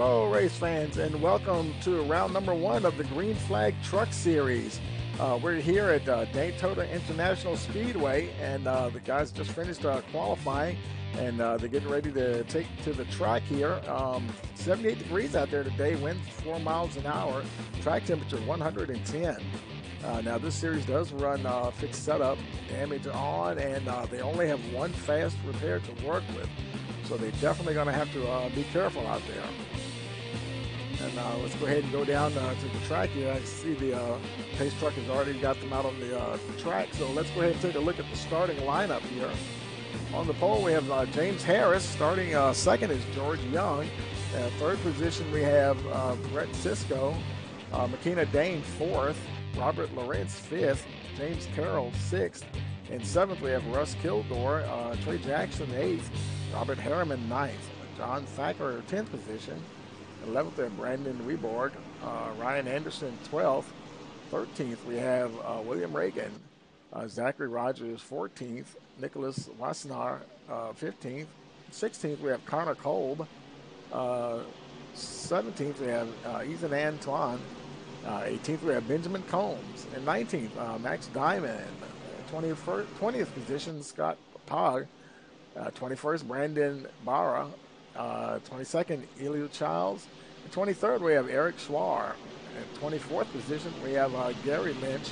Hello, race fans, and welcome to round number one of the Green Flag Truck Series. We're here at Daytona International Speedway, and the guys just finished qualifying, and they're getting ready to take to the track here. 78 degrees out there today, wind 4 miles an hour, track temperature 110. Now this series does run fixed setup, damage on, and they only have one fast repair to work with. So they're definitely going to have to be careful out there. And let's go ahead and go down to the track here. I see the pace truck has already got them out on the track. So let's go ahead and take a look at the starting lineup here. On the pole, we have James Harris. Starting second is George Young. Third position, we have Brett Sisko. McKenna Dane, fourth. Robert Lawrence, fifth. James Carroll, sixth. In seventh, we have Russ Kilgore. Trey Jackson, eighth. Robert Harriman, ninth. John Thacker, 10th position. 11th, we have Brandon Reborg. Ryan Anderson, 12th. 13th, we have William Reagan. Zachary Rogers, 14th. Nicholas Wassenaar, 15th. 16th, we have Connor Kolb. 17th, we have Ethan Antoine. 18th, we have Benjamin Combs. And 19th, Max Diamond. 20th position, Scott Pog. 21st, Brandon Barra. 22nd, Elio Childs. And 23rd, we have Eric Schwar. At 24th position, we have Gary Lynch.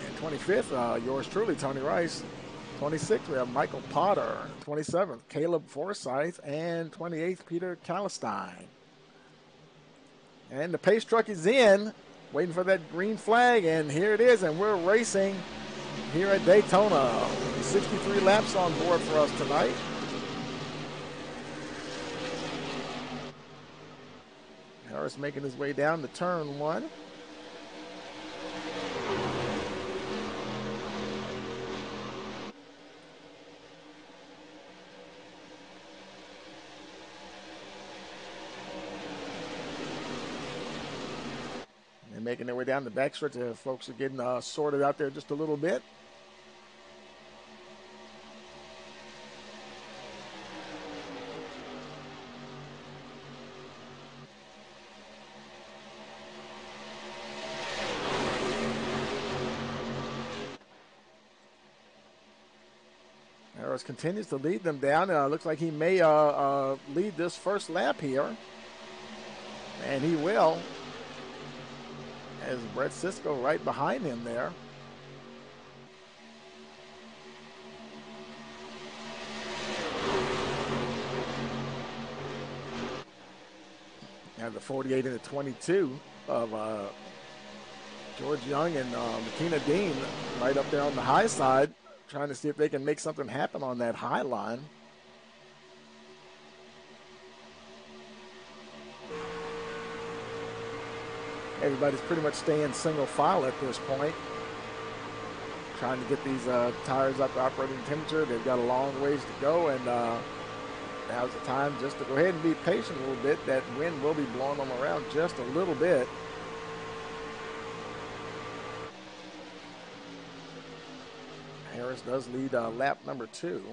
And 25th, yours truly, Tony Rice. 26th, we have Michael Potter. 27th, Caleb Forsyth. And 28th, Peter Calistine. And the pace truck is in, waiting for that green flag, and here it is, and we're racing here at Daytona. 63 laps on board for us tonight. Harris making his way down to turn one. And making their way down the backstretch. The folks are getting sorted out there just a little bit. Harris continues to lead them down. Looks like he may lead this first lap here. And he will. As Brett Sisko right behind him there. And the 48 and the 22 of George Young and McKenna Dean right up there on the high side, trying to see if they can make something happen on that high line. Everybody's pretty much staying single file at this point. Trying to get these tires up to operating temperature. They've got a long ways to go, and now's the time just to go ahead and be patient a little bit. That wind will be blowing them around just a little bit. Harris does lead lap number 2.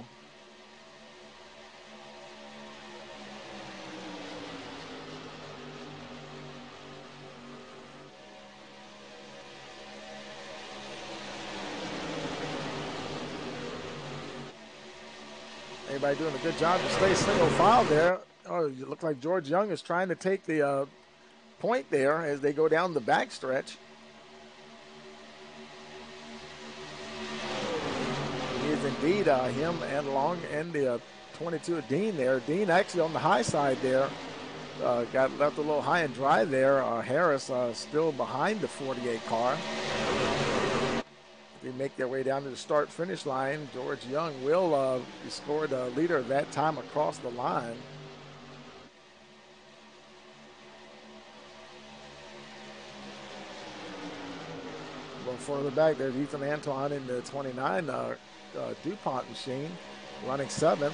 Everybody doing a good job to stay single file there. Oh, it looks like George Young is trying to take the point there as they go down the backstretch. He is indeed him and Long and the 22 of Dean there. Dean actually on the high side there. Got left a little high and dry there. Harris still behind the 48 car. They make their way down to the start-finish line. George Young will be scored leader that time across the line. A little further back, there's Ethan Antoine in the 29 DuPont machine, running 7th. A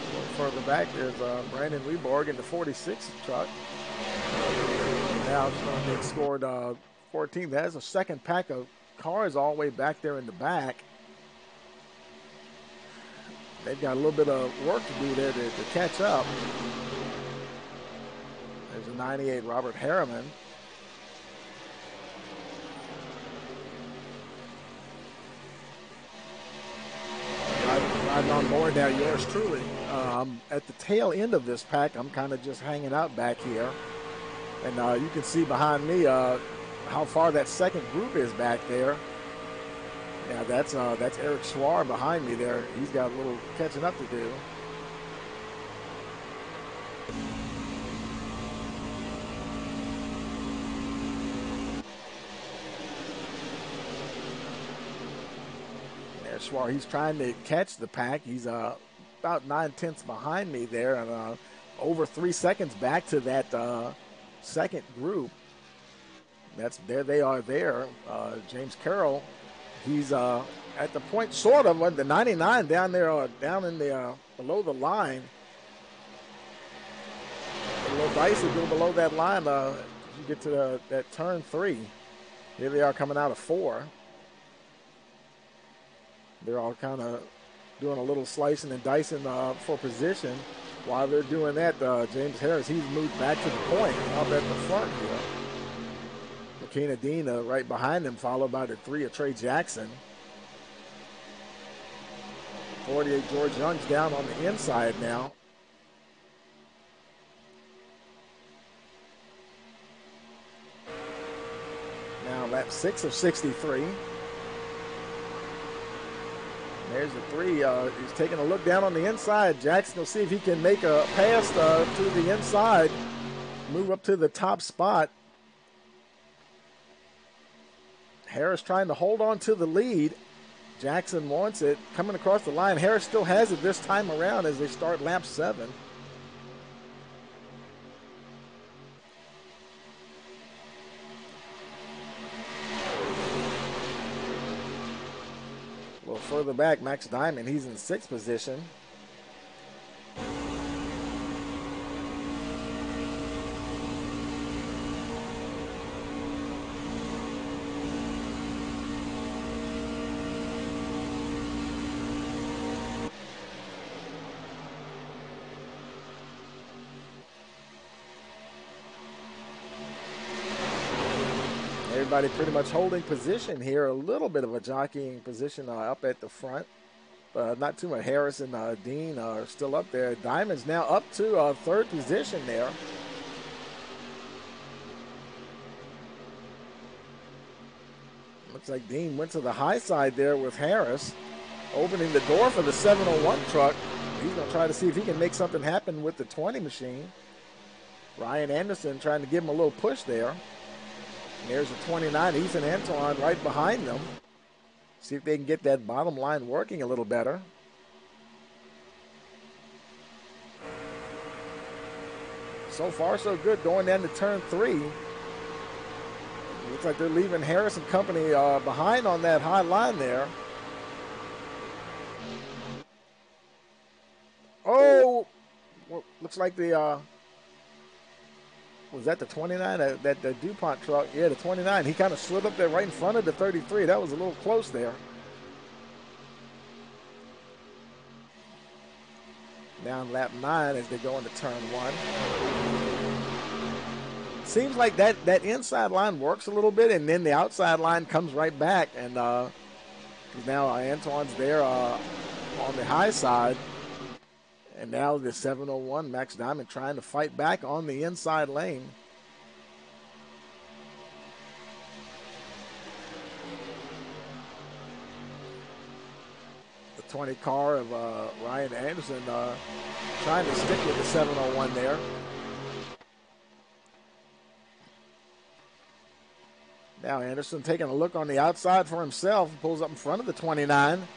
little further back, there's Brandon Reborg in the 46 truck. Now they scored 14th. That's a second pack of cars all the way back there in the back. they've got a little bit of work to do there to catch up. There's a 98 Robert Harriman. Riding on board now, yours truly. At the tail end of this pack, I'm kind of just hanging out back here. And you can see behind me how far that second group is back there. Yeah, that's Eric Schwar behind me there. He's got a little catching up to do. There's Schwar. He's trying to catch the pack. He's about 9/10 behind me there, and over 3 seconds back to that second group. That's there. They are there. James Carroll. He's at the point, sort of, the 99 down there, down in the below the line. A little dicey go below that line. You get to that turn 3. Here they are coming out of 4. They're all kind of doing a little slicing and dicing for position. While they're doing that, James Harris, he's moved back to the point up at the front here. Makina Dean right behind him, followed by the 3 of Trey Jackson. 48 George Young's down on the inside now. Now lap 6 of 63. There's the 3. He's taking a look down on the inside. Jackson will see if he can make a pass to the inside, move up to the top spot. Harris trying to hold on to the lead. Jackson wants it. Coming across the line. Harris still has it this time around as they start lap 7. A little further back, Max Diamond, he's in 6th position. Everybody pretty much holding position here. A little bit of a jockeying position up at the front. Not too much. Harris and Dean are still up there. Diamond's now up to 3rd position there. Looks like Dean went to the high side there with Harris, opening the door for the 701 truck. He's going to try to see if he can make something happen with the 20 machine. Ryan Anderson trying to give him a little push there. And there's a 29, Ethan Antoine right behind them. See if they can get that bottom line working a little better. So far, so good. Going down to turn 3. Looks like they're leaving Harris and company behind on that high line there. Oh, well, looks like the was that the 29? That DuPont truck? Yeah, the 29. He kind of slid up there right in front of the 33. That was a little close there. Down lap 9 as they go into turn 1. Seems like that inside line works a little bit, and then the outside line comes right back. And now Antoine's there on the high side. And now the 701, Max Diamond trying to fight back on the inside lane. The 20 car of Ryan Anderson trying to stick with the 701 there. Now Anderson taking a look on the outside for himself. Pulls up in front of the 29.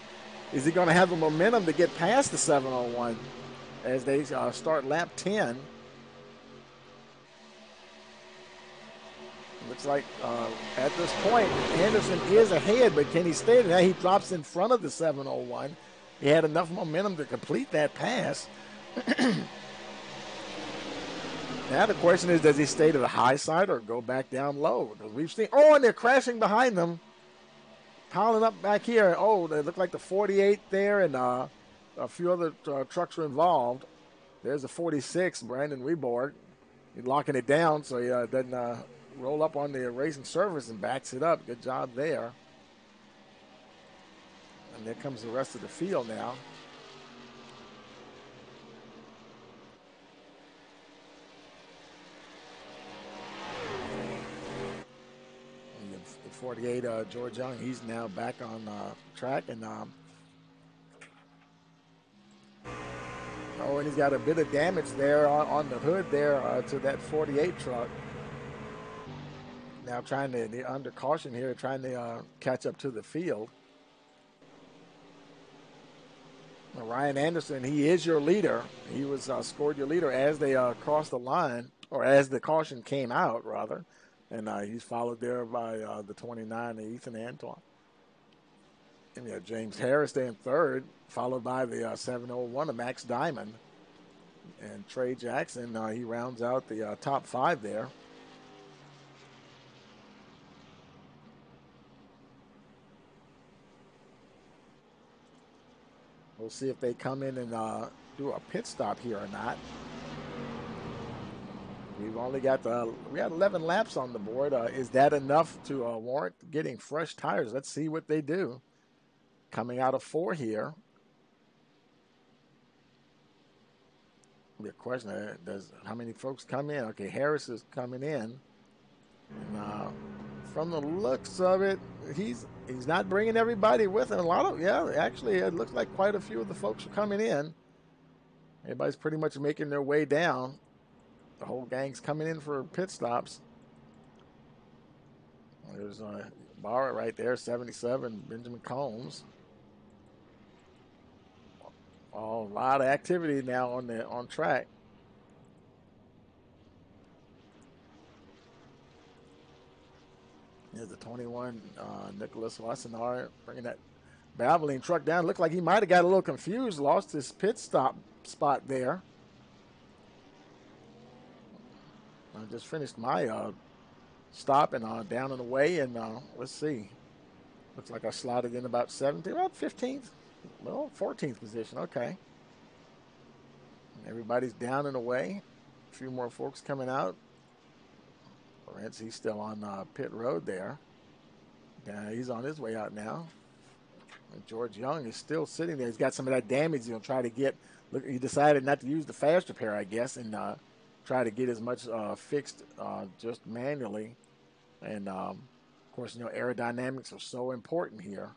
Is he going to have the momentum to get past the 701? As they start lap 10. Looks like at this point, Anderson is ahead, but can he stay there? Now he drops in front of the 701. He had enough momentum to complete that pass. Now the question is, does he stay to the high side or go back down low? Because we've seen, and they're crashing behind them. Piling up back here. Oh, they look like the 48 there, and a few other trucks were involved. There's a 46, Brandon Weborg. He's locking it down so he doesn't roll up on the racing surface and backs it up. Good job there. And there comes the rest of the field now. And the 48, George Young, he's now back on track. And oh, and he's got a bit of damage there on the hood there to that 48 truck. Now trying to, under caution here, trying to catch up to the field. Ryan Anderson, he is your leader. He was scored your leader as they crossed the line, or as the caution came out, rather. And he's followed there by the 29, Ethan Antoine. And you have James Harris there in third, followed by the 701 of Max Diamond. And Trey Jackson, he rounds out the top five there. We'll see if they come in and do a pit stop here or not. We've only got we had 11 laps on the board. Is that enough to warrant getting fresh tires? Let's see what they do. Coming out of 4 here. The question does how many folks come in? Okay, Harris is coming in. And, from the looks of it, he's not bringing everybody with him. Actually, it looks like quite a few of the folks are coming in. Everybody's pretty much making their way down. The whole gang's coming in for pit stops. There's Barrett right there, 77, Benjamin Combs. Oh, a lot of activity now on track. Here's the 21, Nicholas Wassenaar, bringing that Valvoline truck down. Looked like he might have got a little confused, lost his pit stop spot there. I just finished my stop and down and away, and let's see. Looks like I slotted in about 17th, about 15th, well, 14th position. Okay. Everybody's down and away. A few more folks coming out. Lawrence, he's still on pit road there. Yeah, he's on his way out now. And George Young is still sitting there. He's got some of that damage he'll try to get. Look, he decided not to use the fast repair, I guess, and try to get as much fixed just manually. And, of course, aerodynamics are so important here.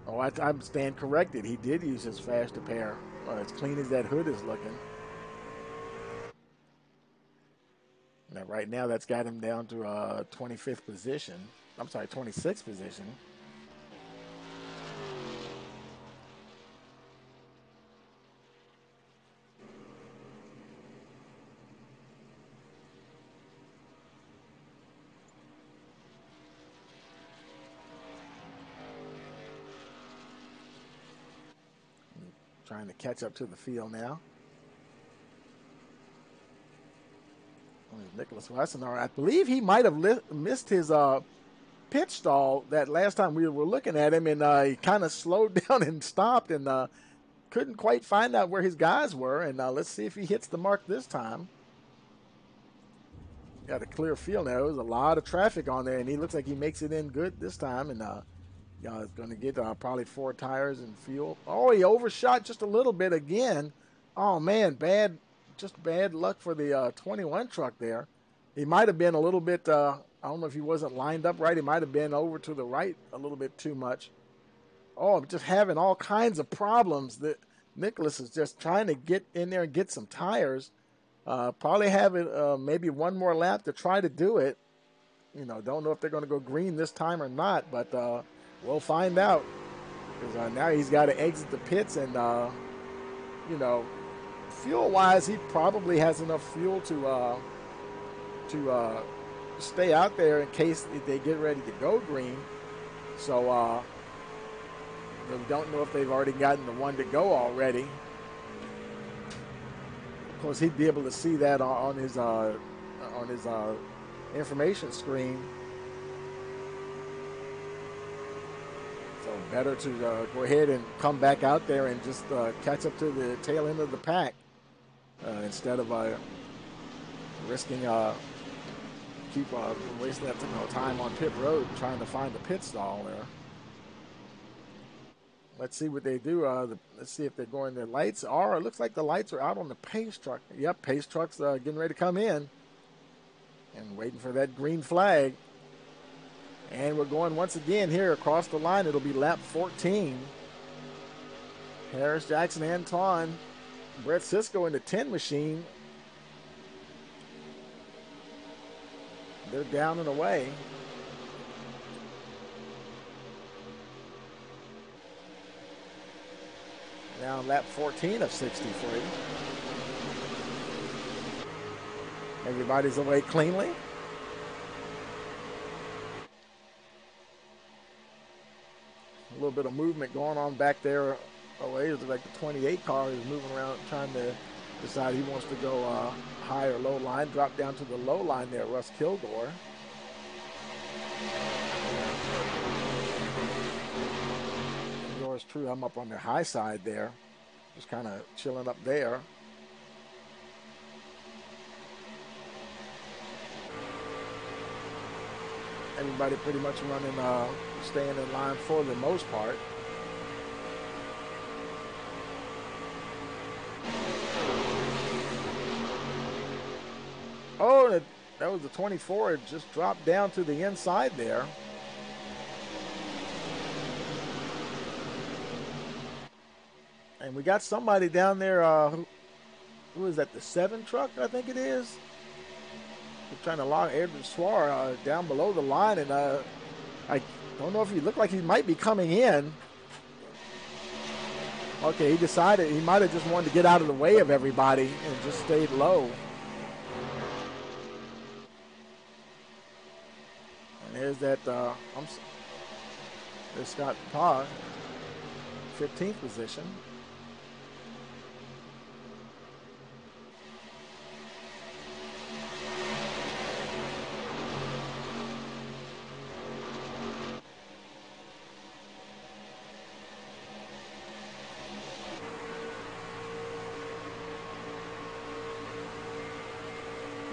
Oh, I'm stand corrected. He did use his fast repair. As clean as that hood is looking. Now, right now, that's got him down to 25th position. I'm sorry, 26th position. Trying to catch up to the field now. Nicholas Wassenaar, I believe he might have missed his pit stall that last time we were looking at him, and he kind of slowed down and stopped and couldn't quite find out where his guys were. And let's see if he hits the mark this time. Got a clear field now. There's a lot of traffic on there, and he looks like he makes it in good this time. And is going to get probably 4 tires and fuel. Oh, he overshot just a little bit again. Oh, man, just bad luck for the 21 truck there. He might have been a little bit, I don't know if he wasn't lined up right. He might have been over to the right a little bit too much. Oh, just having all kinds of problems. That Nicholas is just trying to get in there and get some tires. Probably have it maybe one more lap to try to do it. Don't know if they're going to go green this time or not, but we'll find out. Because now he's got to exit the pits and, fuel-wise, he probably has enough fuel to stay out there in case they get ready to go green. So we don't know if they've already gotten the one to go already. Of course, he'd be able to see that on his information screen. So better to go ahead and come back out there and just catch up to the tail end of the pack instead of risking keep wasting that time on pit road trying to find the pit stall there. Let's see what they do. Let's see if they're going. The lights are. It looks like the lights are out on the pace truck. Yep, pace truck's getting ready to come in and waiting for that green flag. And we're going once again here across the line. It'll be lap 14. Harris, Jackson, Anton, Brett Sisko in the 10 machine. They're down and away. Now lap 14 of 63. Everybody's away cleanly. A little bit of movement going on back there away. It's like the 28 car is moving around trying to decide he wants to go high or low line. Drop down to the low line there, Russ Kilgore. Yours true, I'm up on the high side there. Just kind of chilling up there. Everybody pretty much running, staying in line for the most part. Oh, that was the 24. It just dropped down to the inside there. And we got somebody down there, who is that, the 7 truck, I think it is? They're trying to lock Edward Swar down below the line, and I don't know if he looked like he might be coming in. Okay, he decided he might have just wanted to get out of the way of everybody and just stayed low. And there's that, there's Scott Pah, 15th position.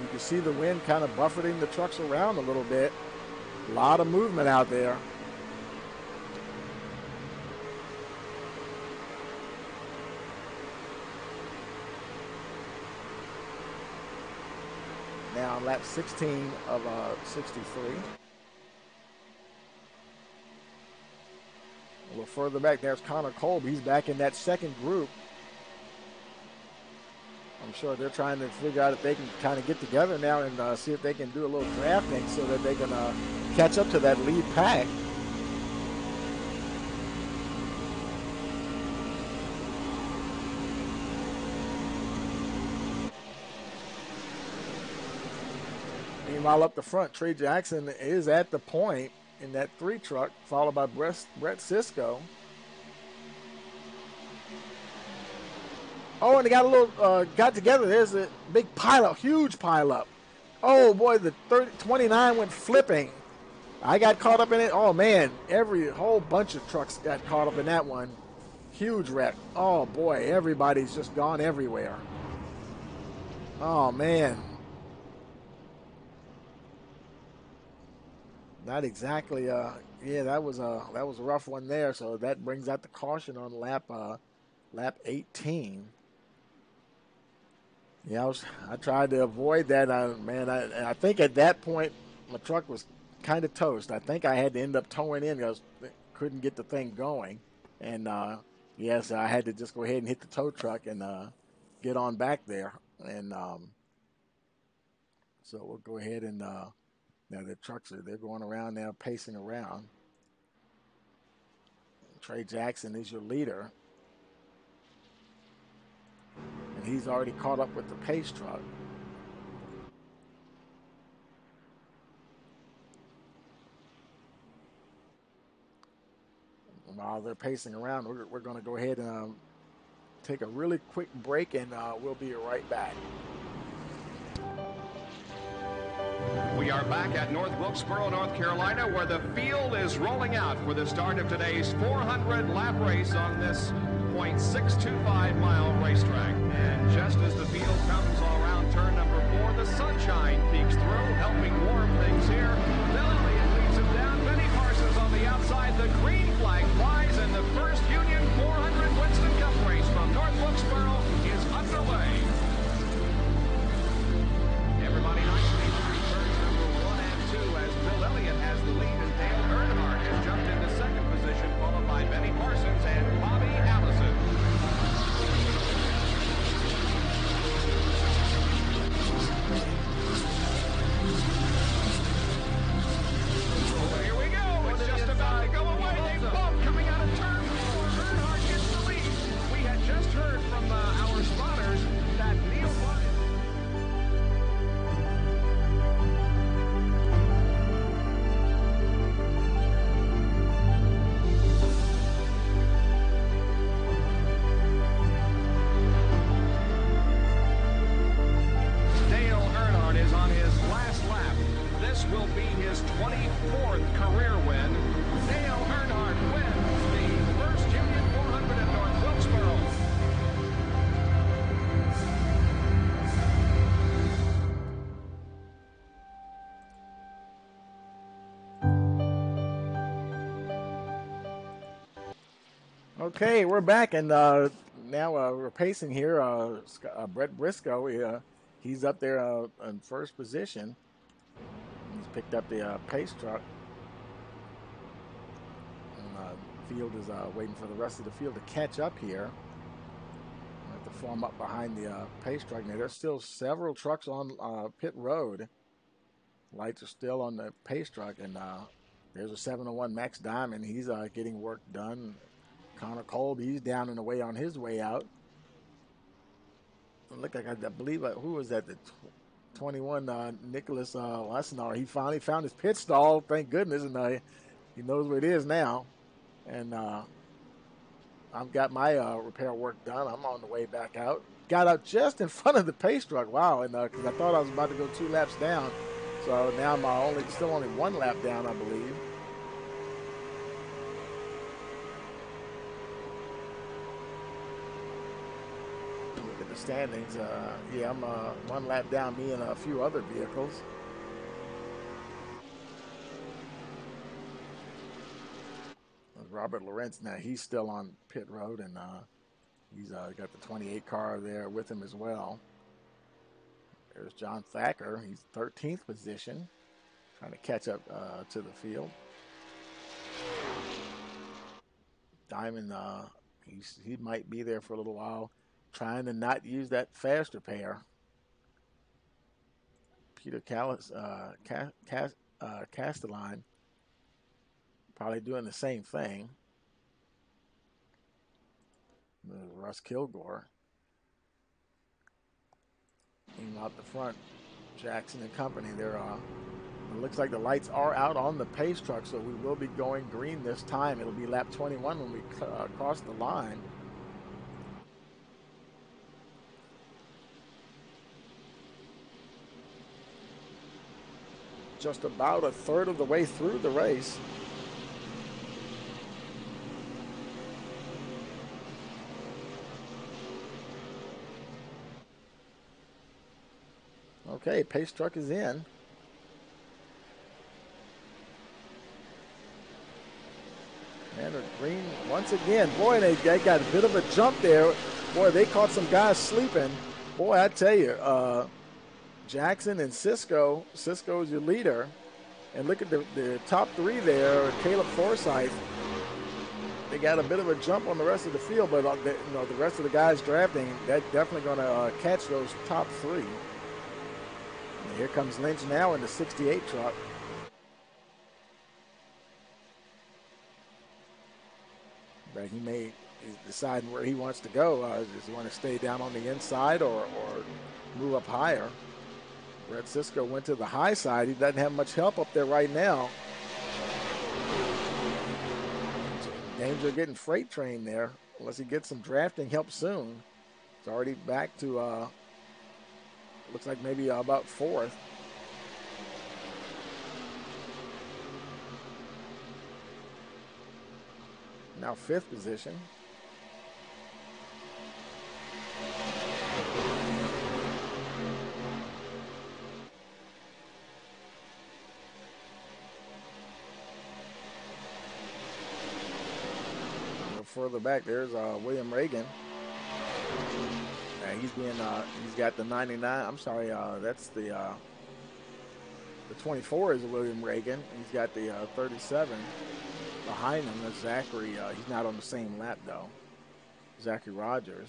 You can see the wind kind of buffeting the trucks around a little bit. A lot of movement out there. Now lap 16 of 63. A little further back, there's Connor Kolb. He's back in that second group. I'm sure they're trying to figure out if they can kind of get together now and see if they can do a little drafting so that they can catch up to that lead pack. Meanwhile, up the front, Trey Jackson is at the point in that 3 truck, followed by Brett Sisko. Oh, and they got a little, got together. There's a big pileup, huge pileup. Oh, boy, the 29 went flipping. I got caught up in it. Oh, man, whole bunch of trucks got caught up in that one. Huge wreck. Oh, boy, everybody's just gone everywhere. Oh, man. Not exactly, yeah, that was a rough one there. So that brings out the caution on lap 18. Yeah, I tried to avoid that. Man, I think at that point my truck was kind of toast. I think I had to end up towing in because I couldn't get the thing going. And yes, I had to just go ahead and hit the tow truck and get on back there. And so we'll go ahead and now the trucks they're going around now, pacing around. Trey Jackson is your leader. And he's already caught up with the pace truck. And while they're pacing around, we're going to go ahead and take a really quick break, and we'll be right back. We We are back at North Wilkesboro, North Carolina, where the field is rolling out for the start of today's 400-lap race on this .625-mile racetrack. And just as the field comes around turn number 4, the sunshine peeks through, helping warm things here. Bill Elliott leads him down. Benny Parsons on the outside. The green flag flies, and the first Union 400 Winston Cup race from North Wilkesboro is underway. Everybody nicely through turns number 1 and 2 as Bill Elliott has the lead, and Dale Earnhardt has jumped into second position, followed by Benny Parsons and Bobby Allison. Oh, here we go. It's just about to go away. They both coming out of turn 4. Earnhardt gets the lead. We had just heard from our spotters that Neil Blythe. Will be his 24th career win. Dale Earnhardt wins the first Union 400 at North Wilkesboro. Okay, we're back, and now we're pacing here. Brett Briscoe, he's up there in first position. He's picked up the pace truck. And the field is waiting for the rest of the field to catch up here. We have to form up behind the pace truck. Now, there's still several trucks on pit road. Lights are still on the pace truck, and there's a 701 Max Diamond. He's getting work done. Connor Kolb, he's down and away on his way out. Look like I believe, who was that? The 21 Nicholas Lesnar. He finally found his pit stall, thank goodness, and he knows where it is now. And I've got my repair work done. I'm on the way back out. Got out just in front of the pace truck. Wow! And because I thought I was about to go 2 laps down, so now I'm still only 1 lap down, I believe. The standings, yeah, I'm 1 lap down, me and a few other vehicles. Robert Lorenz, now he's still on pit road, and he's got the 28 car there with him as well. There's John Thacker, he's 13th position, trying to catch up to the field. Diamond, he might be there for a little while, trying to not use that faster pair. Peter Castelline probably doing the same thing. Russ Kilgore. Even out the front, Jackson and company. It looks like the lights are out on the pace truck, so we will be going green this time. It'll be lap 21 when we cross the line. Just about a third of the way through the race. Okay, pace truck is in. And green once again. Boy, they got a bit of a jump there. Boy, they caught some guys sleeping. Boy, I tell you, Jackson and Cisco. Cisco is your leader. And look at the top 3 there. Caleb Forsythe. They got a bit of a jump on the rest of the field, but the rest of the guys drafting, they're definitely going to catch those top 3. And here comes Lynch now in the 68 truck. But he may decide where he wants to go. Does he want to stay down on the inside or move up higher? Brett Cisco went to the high side. He doesn't have much help up there right now. Danger of getting freight train there unless he gets some drafting help soon. It's already back to, looks like maybe about 4th. Now 5th position. Further back, there's William Reagan. And he's got the 99. I'm sorry, that's the 24 is William Reagan. He's got the 37 behind him. That's Zachary. He's not on the same lap though. Zachary Rogers.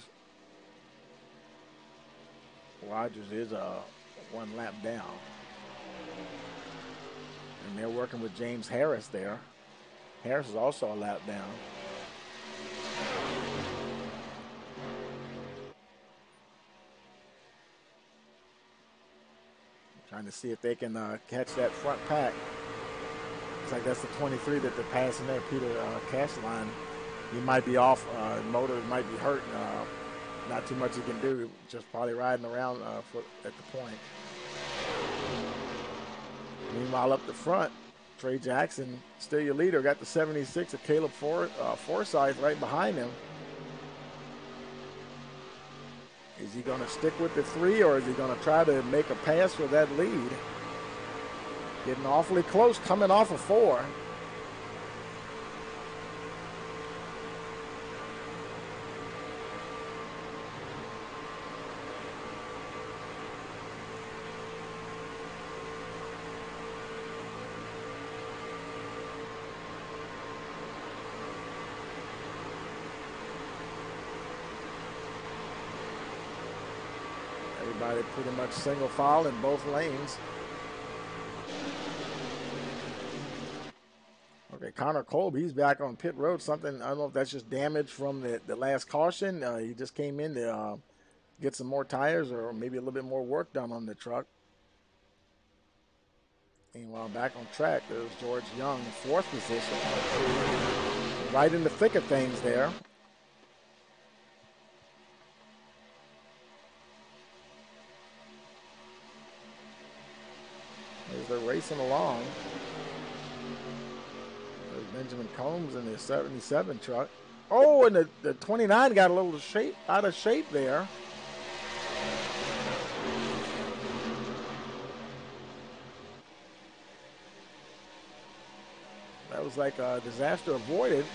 Rogers is 1 lap down, and they're working with James Harris there. Harris is also a lap down. Trying to see if they can catch that front pack. Looks like that's the 23 that they're passing there, Peter Cashline. He might be off. Motor might be hurt. Not too much he can do. Just probably riding around at the point. Meanwhile, up the front, Trey Jackson, still your leader. Got the 76 of Caleb Forsyth right behind him. Is he going to stick with the 3, or is he going to try to make a pass for that lead? Getting awfully close, coming off of 4. Everybody pretty much single file in both lanes. Okay, Connor Kolb, he's back on pit road. Something, I don't know if that's just damage from the last caution. He just came in to get some more tires or maybe a little bit more work done on the truck. Meanwhile, back on track, there's George Young, 4th position. Right in the thick of things there. As they're racing along. There's Benjamin Combs in the 77 truck. Oh, and the 29 got a little out of shape there. That was like a disaster avoided.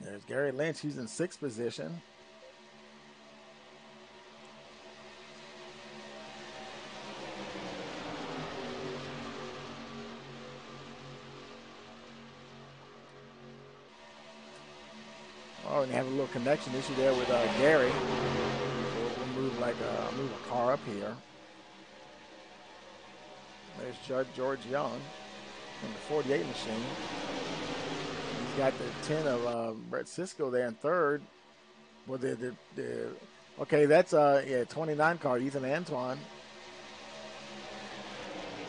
There's Gary Lynch. He's in 6th position. Oh, and they have a little connection issue there with Gary. We'll move move a car up here. There's Judge George Young in the 48 machine. He's got the 10 of Brett Sisko there in 3rd. Well, okay, that's 29 car, Ethan Antoine.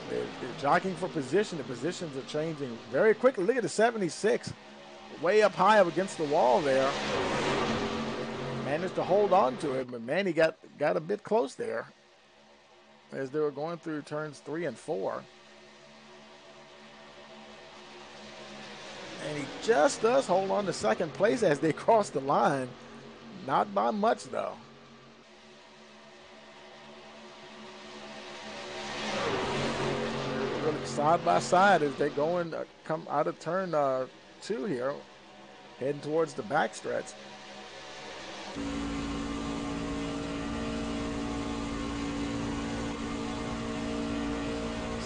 They're jockeying for position. The positions are changing very quickly. Look at the 76. Way up high up against the wall there. Managed to hold on to it, but man, he got a bit close there as they were going through turns 3 and 4. And he just does hold on to 2nd place as they cross the line. Not by much, though. They're really side by side as they come out of turn 2 here, heading towards the backstretch.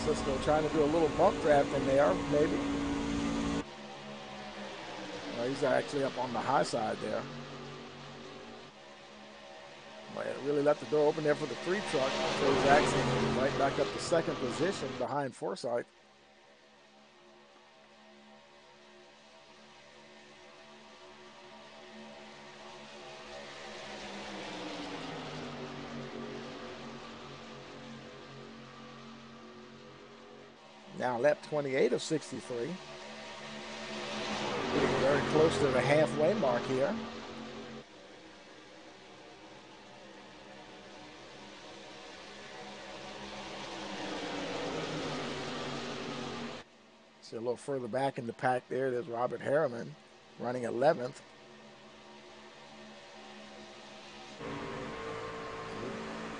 Sisko trying to do a little bump draft in there, maybe. He's actually up on the high side there. Well, it really left the door open there for the 3 truck. Trey Jackson right back up to 2nd position behind Forsyth. Now lap 28 of 63. Getting very close to the halfway mark here. See a little further back in the pack there, there's Robert Harriman running 11th.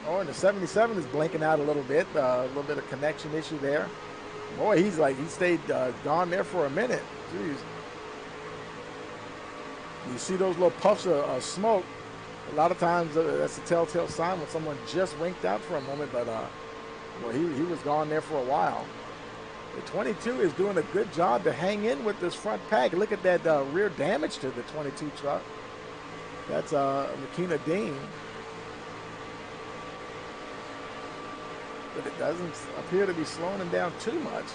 Oh, and the 77 is blinking out a little bit of connection issue there. Boy, he stayed gone there for a minute. Jeez. You see those little puffs of smoke. A lot of times that's a telltale sign when someone just winked out for a moment, but well, he was gone there for a while. The 22 is doing a good job to hang in with this front pack. Look at that rear damage to the 22 truck. That's Makina Dean. But it doesn't appear to be slowing him down too much.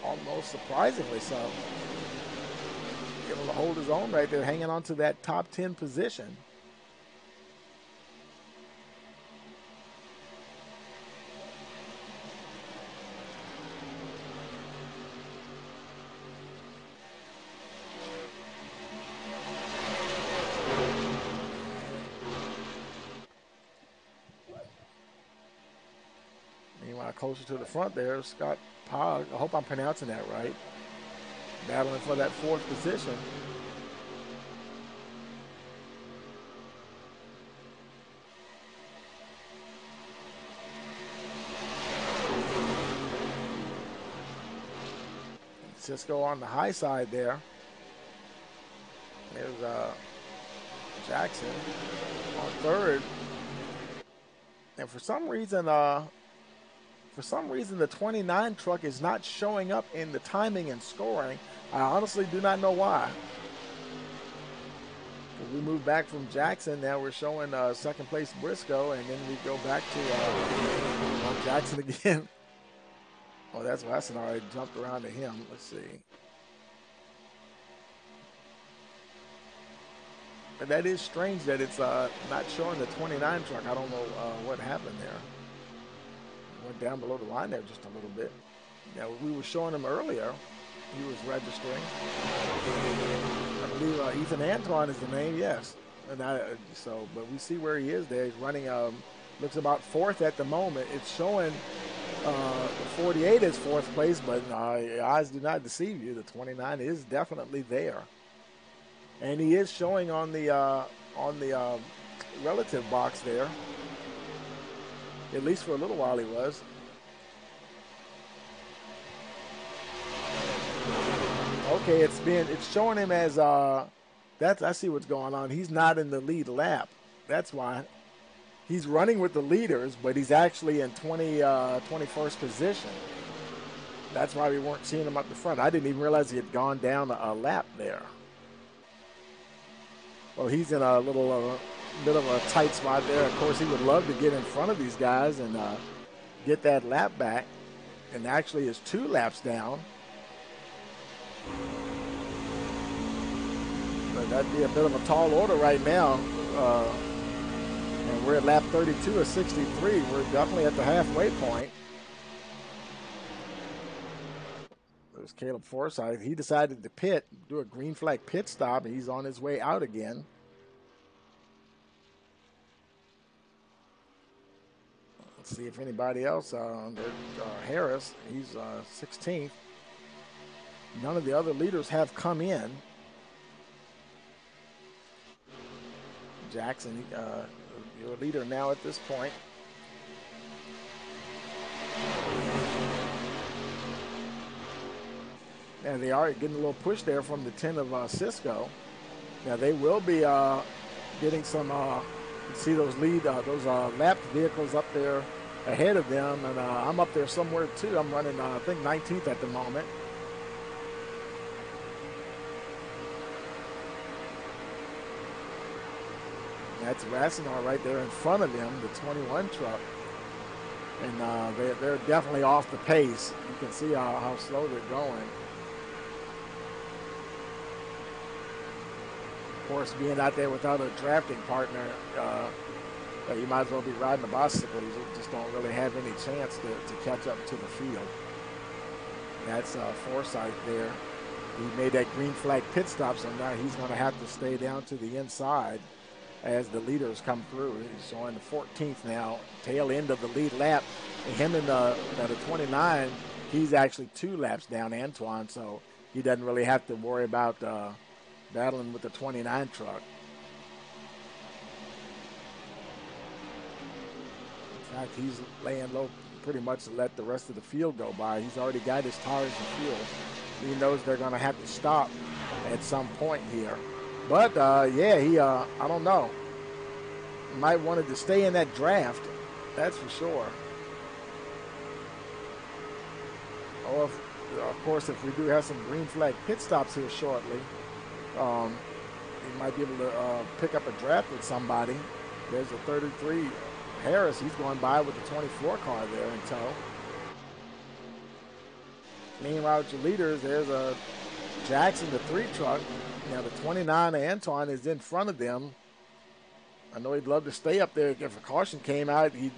Almost surprisingly so. Able to hold his own right there, hanging on to that top 10 position. Meanwhile, closer to the front there, Scott Pog, I hope I'm pronouncing that right, battling for that fourth position. Cisco on the high side there. There's Jackson on third. And for some reason, the 29 truck is not showing up in the timing and scoring. I honestly do not know why. We moved back from Jackson. Now we're showing second place Briscoe, and then we go back to Jackson again. Oh, that's Wesson already jumped around to him. Let's see. But that is strange that it's not showing the 29 truck. I don't know what happened there. Went down below the line there just a little bit. Yeah, we were showing him earlier. He was registering. I believe Ethan Antoine is the name, yes. And but we see where he is there. He's running, looks about fourth at the moment. It's showing the 48 is fourth place, but your eyes do not deceive you. The 29 is definitely there. And he is showing on the relative box there. At least for a little while he was. Okay, it's showing him as I see what's going on. He's not in the lead lap. That's why. He's running with the leaders, but he's actually in 21st position. That's why we weren't seeing him up the front. I didn't even realize he had gone down a lap there. Well, he's in a little bit of a tight spot there. Of course, he would love to get in front of these guys and get that lap back. And actually is 2 laps down. But that'd be a bit of a tall order right now. And we're at lap 32 of 63. We're definitely at the halfway point. There's Caleb Forsythe. He decided to pit, do a green flag pit stop. He's on his way out again. Let's see if anybody else. Harris, he's 16th. None of the other leaders have come in. Jackson, your leader now at this point. And they are getting a little push there from the 10 of Cisco. Now they will be getting some. See those lapped vehicles up there ahead of them, and I'm up there somewhere too. I'm running, I think, 19th at the moment. That's Rassenar right there in front of him, the 21 truck. And they're definitely off the pace. You can see how slow they're going. Of course, being out there without a drafting partner, You might as well be riding a bicycle. You just don't really have any chance to catch up to the field. That's Forsythe there. He made that green flag pit stop, so now he's going to have to stay down to the inside as the leaders come through. He's showing the 14th now, tail end of the lead lap. And him in the 29, he's actually 2 laps down Antoine, so he doesn't really have to worry about battling with the 29 truck. In fact, he's laying low pretty much to let the rest of the field go by. He's already got his tires and fuel. He knows they're going to have to stop at some point here. But, yeah, I don't know. Might wanted to stay in that draft, that's for sure. Or, of course, if we do have some green flag pit stops here shortly, he might be able to pick up a draft with somebody. There's a 33 Harris. He's going by with the 24 car there in tow. Meanwhile, with your leaders, there's a Jackson, the 3 truck. Now, the 29 Antoine is in front of them. I know he'd love to stay up there. If a caution came out, he'd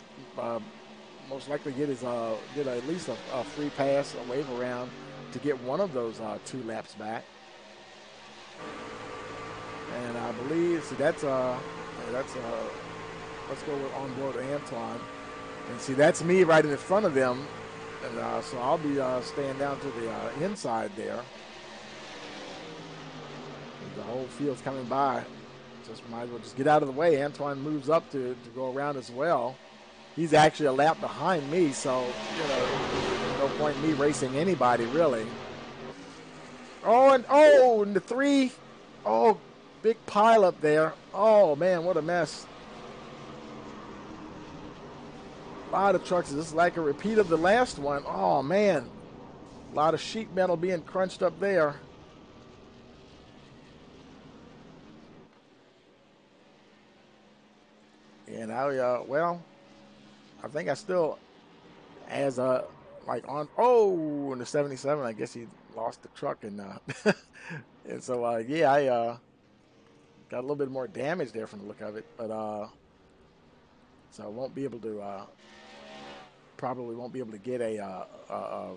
most likely get at least a free pass, a wave around to get one of those 2 laps back. And I believe, see, let's go with on board Antoine. And see, that's me right in front of them. And so I'll be staying down to the inside there. The whole field's coming by. Just might as well just get out of the way. Antoine moves up to go around as well. He's actually a lap behind me, so, there's no point in me racing anybody, really. And the 3. Oh, big pile up there. Oh, man, what a mess. A lot of trucks. This is like a repeat of the last one. Oh, man. A lot of sheet metal being crunched up there. And I think I still, as in the 77, I guess he lost the truck. And so, I got a little bit more damage there from the look of it. But, so I won't be able to, probably won't be able to get a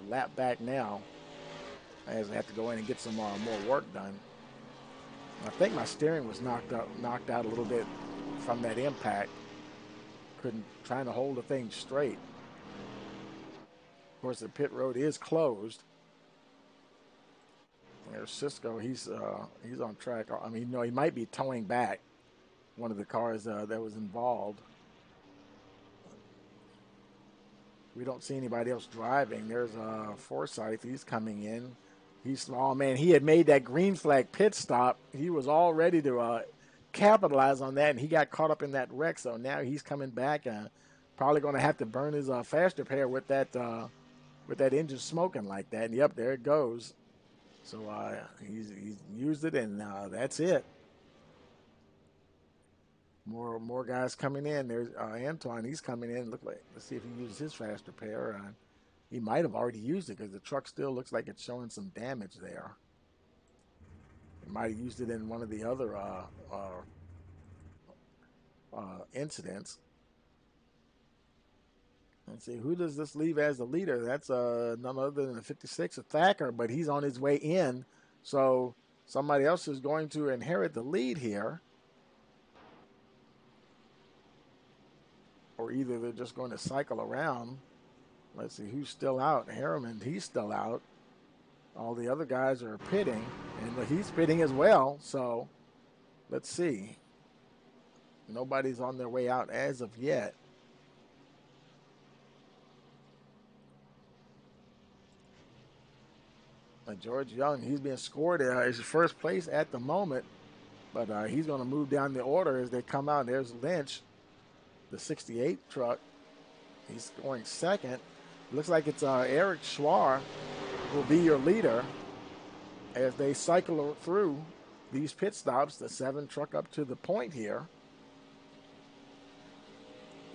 lap back now, as I have to go in and get some more work done. I think my steering was knocked out a little bit from that impact. Trying to hold the thing straight. Of course, the pit road is closed. There's Cisco. He's on track. I mean, he might be towing back one of the cars that was involved. We don't see anybody else driving. There's Forsythe. He's coming in. He had made that green flag pit stop. He was all ready to capitalize on that, and he got caught up in that wreck. So now he's coming back and probably going to have to burn his faster pair with that engine smoking like that. And yep, there it goes. So he's used it, and that's it. More guys coming in. There's Antoine. He's coming in. Let's see if he uses his faster pair. He might have already used it because the truck still looks like it's showing some damage there. He might have used it in one of the other incidents. Let's see, who does this leave as the leader? That's none other than the 56, Thacker, but he's on his way in. So somebody else is going to inherit the lead here. Or either they're just going to cycle around. Let's see who's still out. Harriman, he's still out. All the other guys are pitting, and he's pitting as well. So let's see. Nobody's on their way out as of yet. George Young, he's being scored as first place at the moment, but he's going to move down the order as they come out. There's Lynch, the 68 truck. He's going second. Looks like it's Eric Schwar will be your leader as they cycle through these pit stops. The 7 truck up to the point here.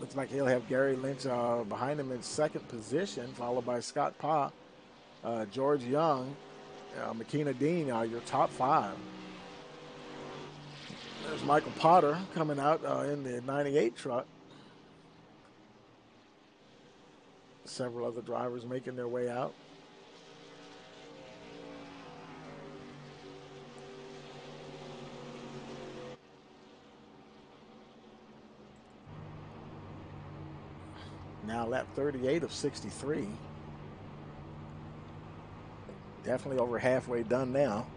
Looks like he'll have Gary Lynch behind him in second position, followed by Scott Pa, George Young, McKenna Dean, your top 5. There's Michael Potter coming out in the 98 truck. Several other drivers making their way out. Now lap 38 of 63. Definitely over halfway done now.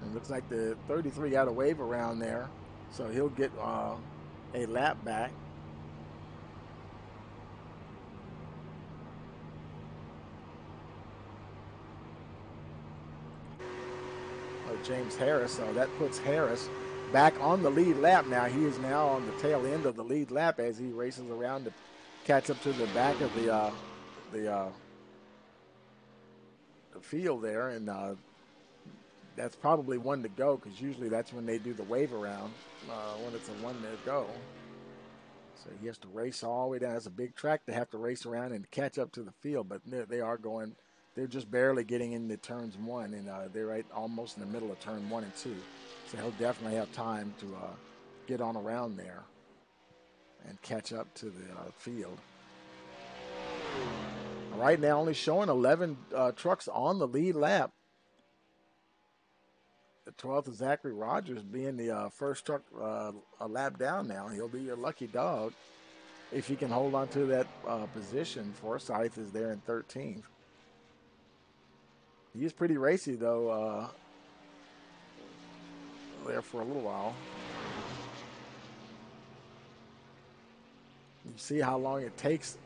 It looks like the 33 got a wave around there, so he'll get a lap back. James Harris, so that puts Harris back on the lead lap now. He is now on the tail end of the lead lap as he races around to catch up to the back of the field there, and that's probably one to go because usually that's when they do the wave around when it's a one to go. So he has to race all the way down. It's a big track to have to race around and catch up to the field, but they are going. They're just barely getting into turns 1, and they're right almost in the middle of turn 1 and 2. So he'll definitely have time to get on around there and catch up to the field. Right now, only showing 11 trucks on the lead lap. The 12th is Zachary Rogers being the first truck a lap down now. He'll be your lucky dog if he can hold on to that position. Forsyth is there in 13th. He's pretty racy, though, there for a little while. You see how long it takes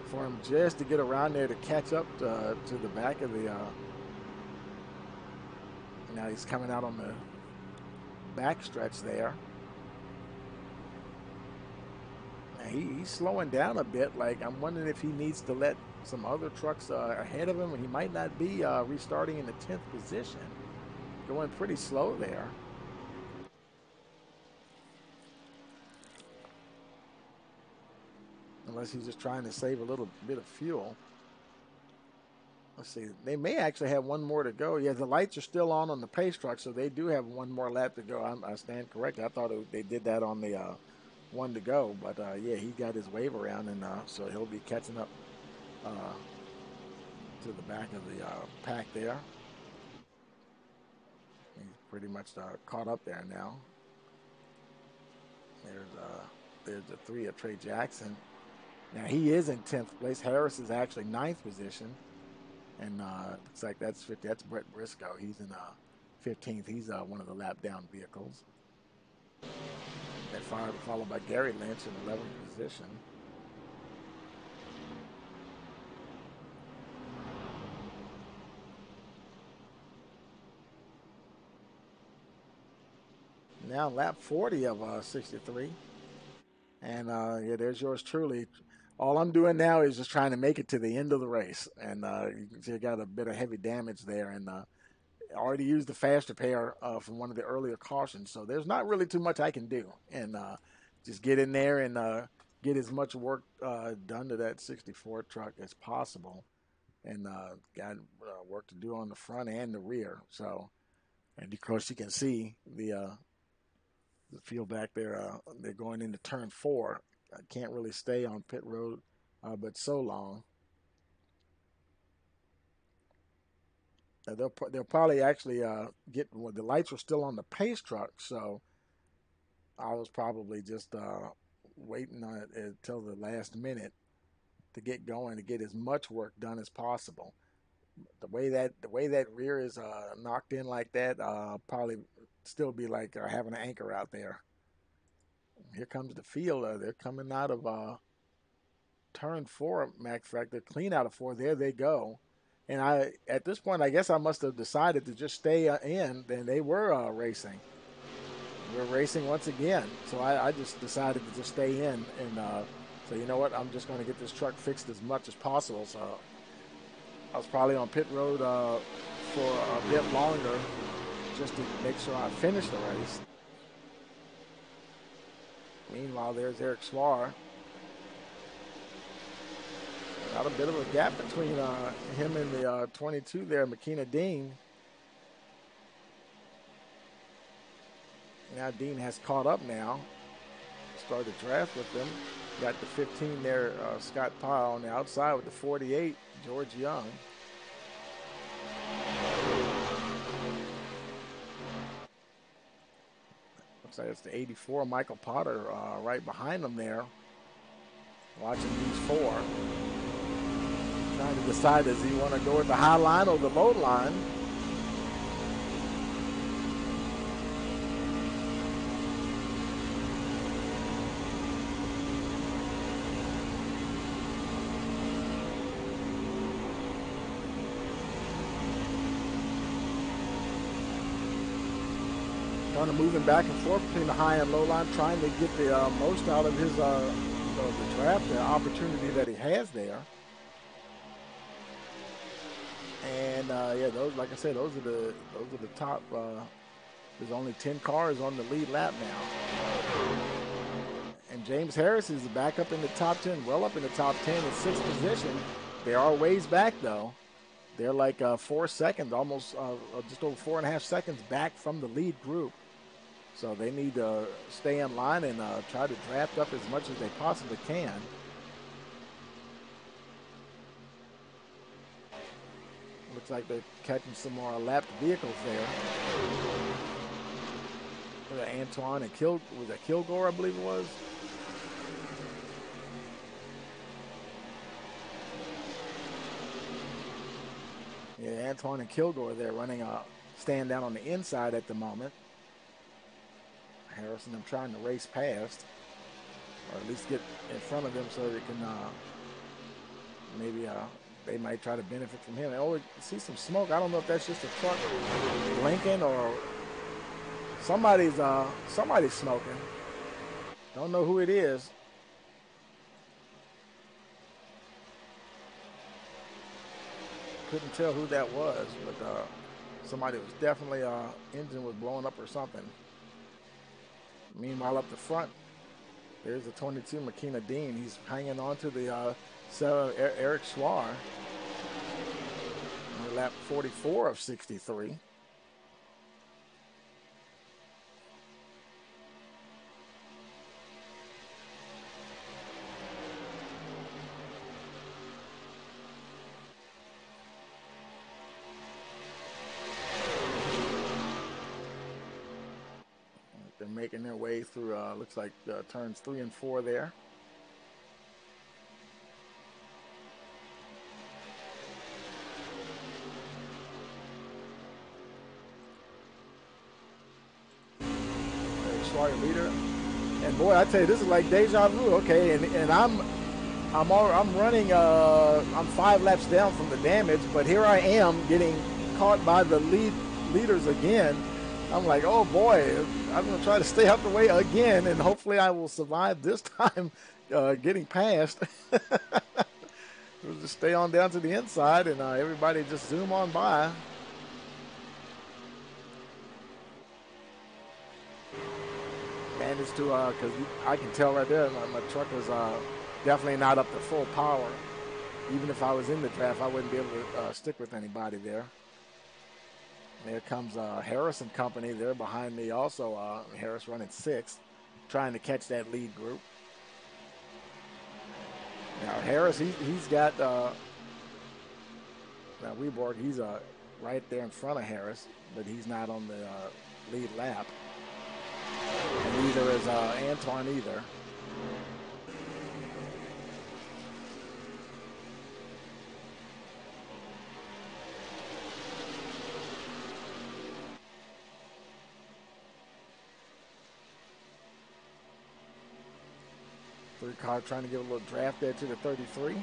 for him just to get around there to catch up to the back of the... now he's coming out on the back stretch there. Now he's slowing down a bit. Like, I'm wondering if he needs to let some other trucks ahead of him, and he might not be restarting in the 10th position. Going pretty slow there. Unless he's just trying to save a little bit of fuel. Let's see. They may actually have one more to go. Yeah, the lights are still on the pace truck, so they do have one more lap to go. I stand corrected. I thought they did that on the one to go, but yeah, he got his wave around, and so he'll be catching up to the back of the pack there. He's pretty much caught up there now. There's the 3 of Trey Jackson. Now he is in 10th place. Harris is actually 9th position, and looks like that's 50. That's Brett Briscoe. He's in 15th. He's one of the lap down vehicles. And followed by Gary Lynch in 11th position. Now lap 40 of 63. And yeah, there's yours truly. All I'm doing now is just trying to make it to the end of the race. And you can see I got a bit of heavy damage there. And already used the fast repair from one of the earlier cautions. So there's not really too much I can do. And just get in there and get as much work done to that 64 truck as possible. And got work to do on the front and the rear. So, and of course you can see the field back there. They're going into turn 4. I can't really stay on pit road, but so long. They'll probably actually get. Well, the lights were still on the pace truck, so I was probably just waiting on it until the last minute to get going to get as much work done as possible. The way that rear is knocked in like that, probably still be like having an anchor out there. Here comes the field. They're coming out of turn 4. Matter of fact, they're clean out of 4. There they go. And at this point, I guess I must have decided to just stay in. Then they were racing. We're racing once again. So I just decided to just stay in. And so you know what? I'm just going to get this truck fixed as much as possible. So I was probably on pit road for a bit longer just to make sure I finish the race. Meanwhile, there's Eric Swar. Got a bit of a gap between him and the 22 there, McKenna Dean. Now Dean has caught up now. Started the draft with them. Got the 15 there, Scott Pyle on the outside with the 48, George Young. Looks like it's the 84, Michael Potter, right behind them there. Watching these four. Trying to decide, does he want to go with the high line or the low line? Kind of moving back and forth between the high and low line, trying to get the most out of his the draft, the opportunity that he has there. And yeah, those, like I said, those are the top. There's only 10 cars on the lead lap now. And James Harris is back up in the top 10, well up in the top 10 in sixth position. They are ways back though. They're like 4 seconds, almost just over 4.5 seconds back from the lead group. So they need to stay in line and try to draft up as much as they possibly can. Looks like they're catching some more lapped vehicles there. Antoine and Kilgore, I believe it was. Yeah, Antoine and Kilgore there running a stand down on the inside at the moment. Harrison, I'm trying to race past, or at least get in front of them so they can maybe they might try to benefit from him. Oh, see some smoke. I don't know if that's just a truck blinking or somebody's smoking. Don't know who it is. Couldn't tell who that was, but somebody was definitely engine was blowing up or something. Meanwhile, up the front, there's the 22 McKenna Dean. He's hanging on to the 7 Eric Schwar. Lap 44 of 63. They're making their way through, looks like turns 3 and 4 there. Schwar leader. And boy, I tell you, this is like deja vu. Okay, and I'm running, I'm 5 laps down from the damage, but here I am getting caught by the leaders again. I'm like, oh boy, I'm going to try to stay out the way again, and hopefully I will survive this time getting past. We'll just stay on down to the inside, and everybody just zoom on by. Managed to, because I can tell right there, my truck is definitely not up to full power. Even if I was in the draft, I wouldn't be able to stick with anybody there. There comes Harris and company. They're behind me also. Harris running 6th, trying to catch that lead group. Now Harris, he's got now Weborg. He's right there in front of Harris, but he's not on the lead lap. And neither is Antoine either. Third car trying to give a little draft there to the 33.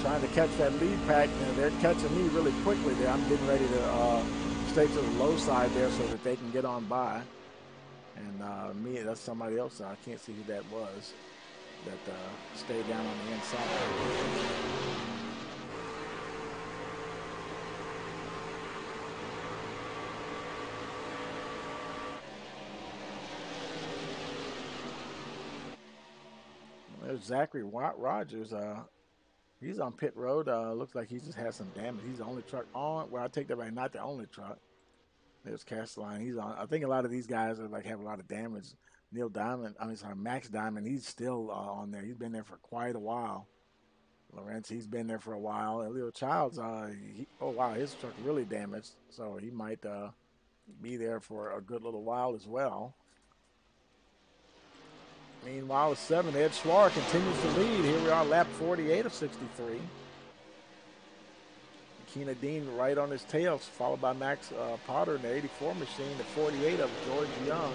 Trying to catch that lead pack. Now they're catching me really quickly there. I'm getting ready to stay to the low side there so that they can get on by. And me, that's somebody else. I can't see who that was. that stay down on the inside. There's Zachary Rogers. He's on pit road. Looks like he just has some damage. He's the only truck on. Well, I take that back. Not the only truck. There's Castelline. He's on. I think a lot of these guys are like have a lot of damage. Neil Diamond. I mean, sorry, Max Diamond. He's still on there. He's been there for quite a while. Lawrence. He's been there for a while. Leo Childs. Oh wow, his truck really damaged. So he might be there for a good little while as well. Meanwhile, at 7, Ed Schwarr continues to lead. Here we are, lap 48 of 63. Keena Dean right on his tail, followed by Max Potter in the 84 machine, the 48 of George Young.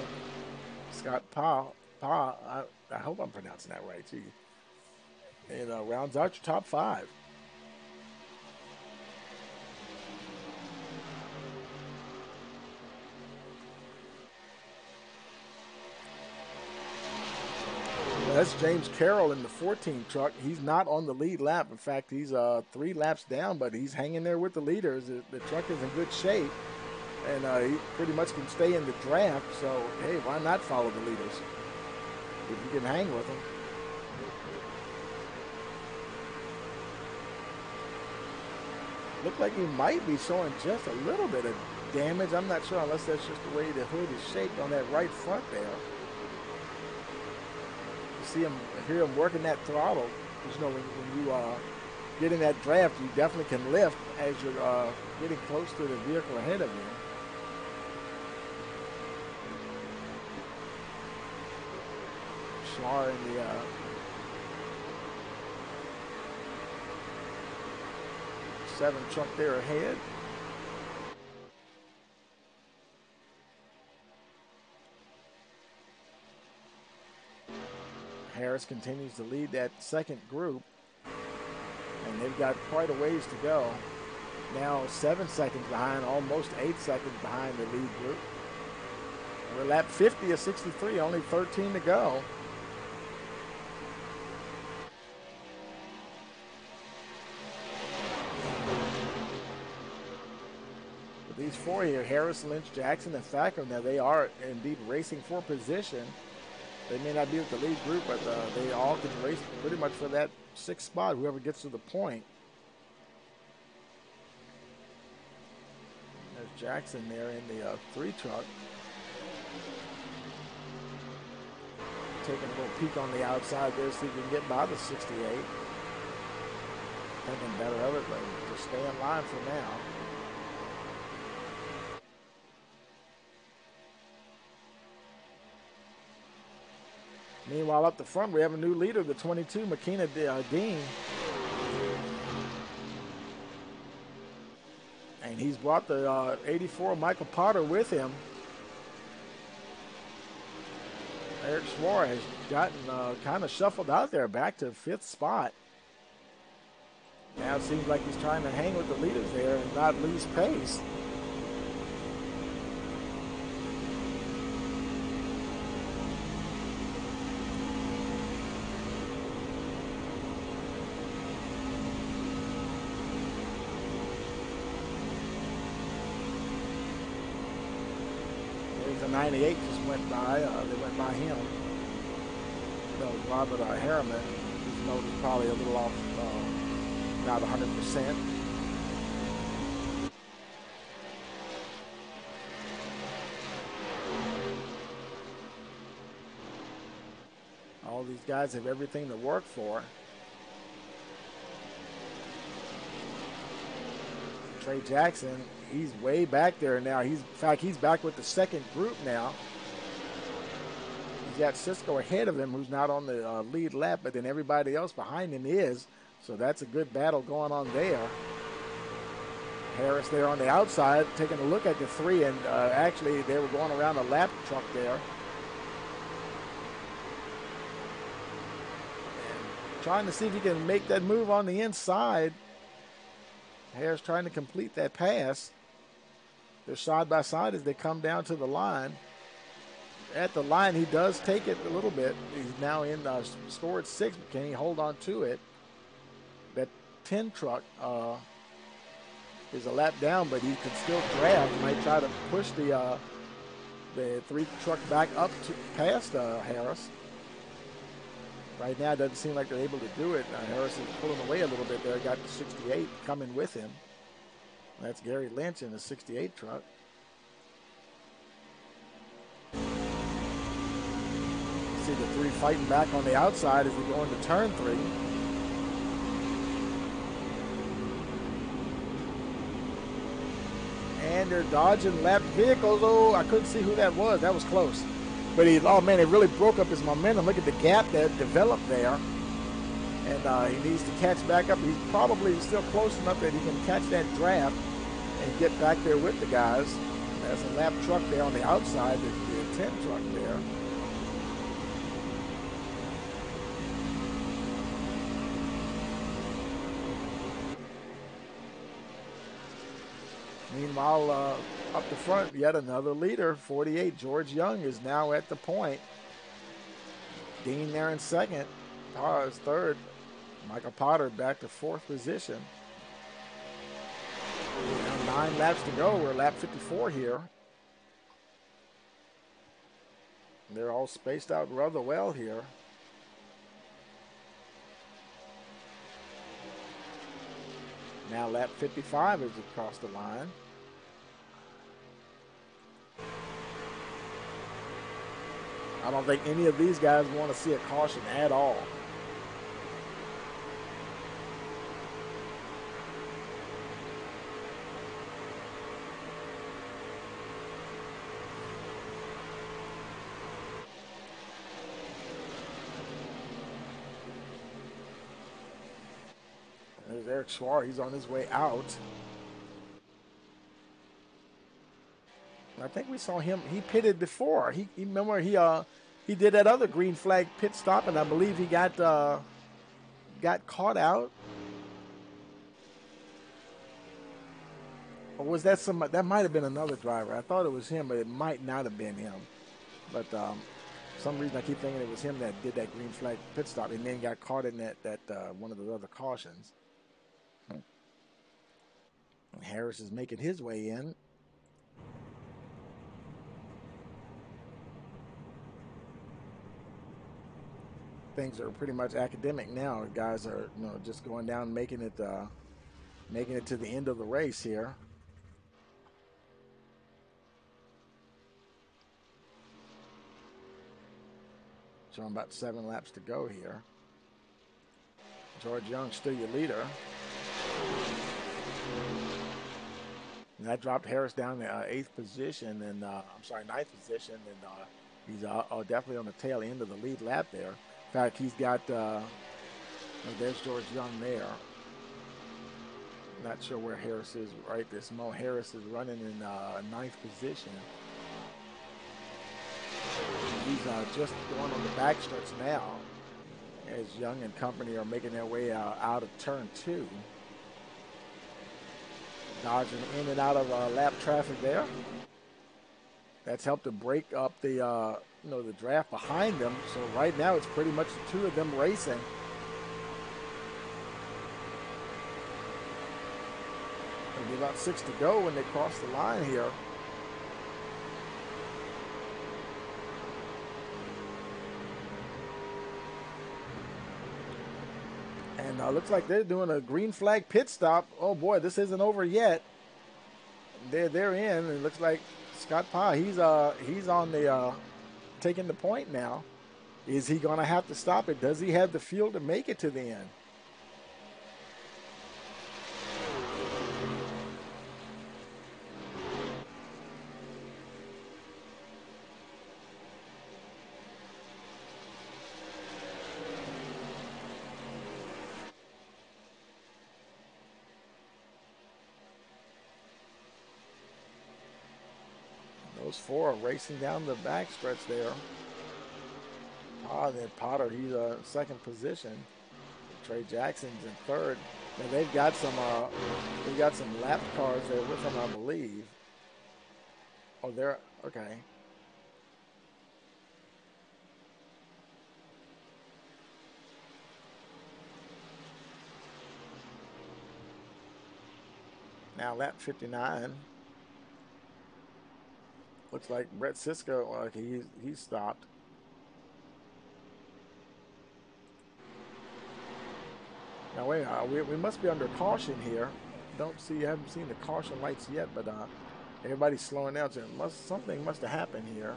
Scott I hope I'm pronouncing that right, too. And rounds out your top 5. That's James Carroll in the 14 truck. He's not on the lead lap. In fact, he's 3 laps down, but he's hanging there with the leaders. The truck is in good shape, and he pretty much can stay in the draft. So, hey, why not follow the leaders if you can hang with them? Looked like he might be showing just a little bit of damage. I'm not sure unless that's just the way the hood is shaped on that right front there. Hear him working that throttle. You know, when you get in that draft, you definitely can lift as you're getting close to the vehicle ahead of you. Schwarr in the '7 truck there ahead. Harris continues to lead that second group, and they've got quite a ways to go. Now 7 seconds behind, almost 8 seconds behind the lead group. We're lap 50 of 63, only 13 to go. But these 4 here, Harris, Lynch, Jackson, and Thacker, now they are indeed racing for position. They may not be with the lead group, but they all can race pretty much for that 6th spot, whoever gets to the point. There's Jackson there in the 3 truck. Taking a little peek on the outside there, see if he can get by the 68. Thinking better of it, but just stay in line for now. Meanwhile, up the front, we have a new leader, the 22, Makina Dean. And he's brought the 84, Michael Potter, with him. Eric Schwarr has gotten kind of shuffled out there, back to 5th spot. Now it seems like he's trying to hang with the leaders there and not lose pace. The 98 just went by. They went by him. That was Robert Harriman. His note was probably a little off, not 100%. All these guys have everything to work for. Trey Jackson, he's way back there now. In fact, he's back with the second group now. He's got Cisco ahead of him, who's not on the lead lap, but then everybody else behind him is. So that's a good battle going on there. Harris there on the outside, taking a look at the 3, and actually they were going around a lap truck there. And trying to see if he can make that move on the inside. Harris trying to complete that pass. They're side by side as they come down to the line. at the line. He does take it a little bit. He's now in scored 6, but can he hold on to it? That 10 truck is a lap down, but he can still draft. He might try to push the 3 truck back up to past Harris. Right now, it doesn't seem like they're able to do it. Harris is pulling away a little bit there. Got the 68 coming with him. That's Gary Lynch in the 68 truck. See the 3 fighting back on the outside as we go into turn 3. And they're dodging lapped vehicles. Oh, I couldn't see who that was. That was close. But oh man, it really broke up his momentum. Look at the gap that developed there. And he needs to catch back up. He's probably still close enough that he can catch that draft and get back there with the guys. There's a lap truck there on the outside, the 10 truck there. Meanwhile, up the front, yet another leader, 48, George Young, is now at the point. Dean there in second. Tar is third. Michael Potter back to 4th position. Now 9 laps to go. We're lap 54 here. They're all spaced out rather well here. Now lap 55 is across the line. I don't think any of these guys want to see a caution at all. There's Eric Schwarr. He's on his way out. I think we saw him. He pitted before. He remember he did that other green flag pit stop, and I believe he got caught out. Or was that somebody? That might have been another driver. I thought it was him, but it might not have been him. But for some reason I keep thinking it was him that did that green flag pit stop and then got caught in that one of the other cautions. And Harris is making his way in. Things are pretty much academic now. Guys are just going down, making it to the end of the race here. Showing about 7 laps to go here. George Young still your leader. And that dropped Harris down to 8th position, and 9th position, and he's definitely on the tail end of the lead lap there. In fact, he's got, there's George Young there. Not sure where Harris is right this moment. Harris is running in 9th position. He's just going on the backstretch now as Young and company are making their way out of turn 2. Dodging in and out of lap traffic there. That's helped to break up the the draft behind them. So right now it's pretty much the 2 of them racing. There'll be about 6 to go when they cross the line here. And looks like they're doing a green flag pit stop. Oh boy, this isn't over yet. They're in. It looks like Scott Pye, he's on the taking the point now. Is he going to have to stop it? Does he have the fuel to make it to the end? Those 4 are racing down the backstretch there. Then Potter, he's 2nd position. Trey Jackson's in 3rd. And they've got some lap cars there with them, I believe. Oh, they're okay. Now lap 59. Looks like Brett Sisko, he stopped. Now wait, we must be under caution here. Haven't seen the caution lights yet, but everybody's slowing down. So something must have happened here.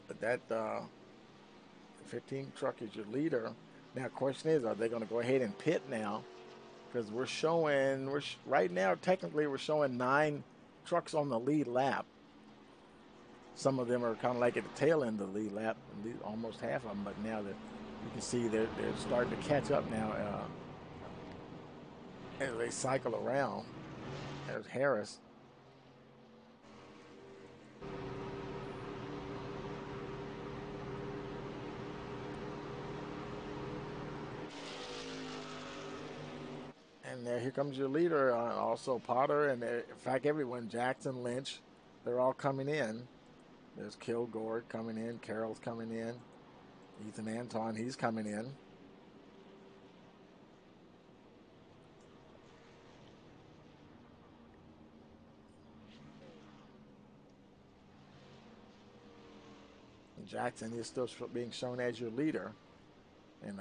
But that 15 truck is your leader. Now, question is, are they going to go ahead and pit now? Because right now, technically, we're showing 9 trucks on the lead lap. Some of them are kind of like at the tail end of the lead lap, almost half of them. But now that you can see they're starting to catch up now as they cycle around. There's Harris. And here comes your leader, also Potter, and in fact everyone, Jackson, Lynch, they're all coming in. There's Kilgore coming in, Carroll's coming in, Ethan Anton, he's coming in. And Jackson is still being shown as your leader. And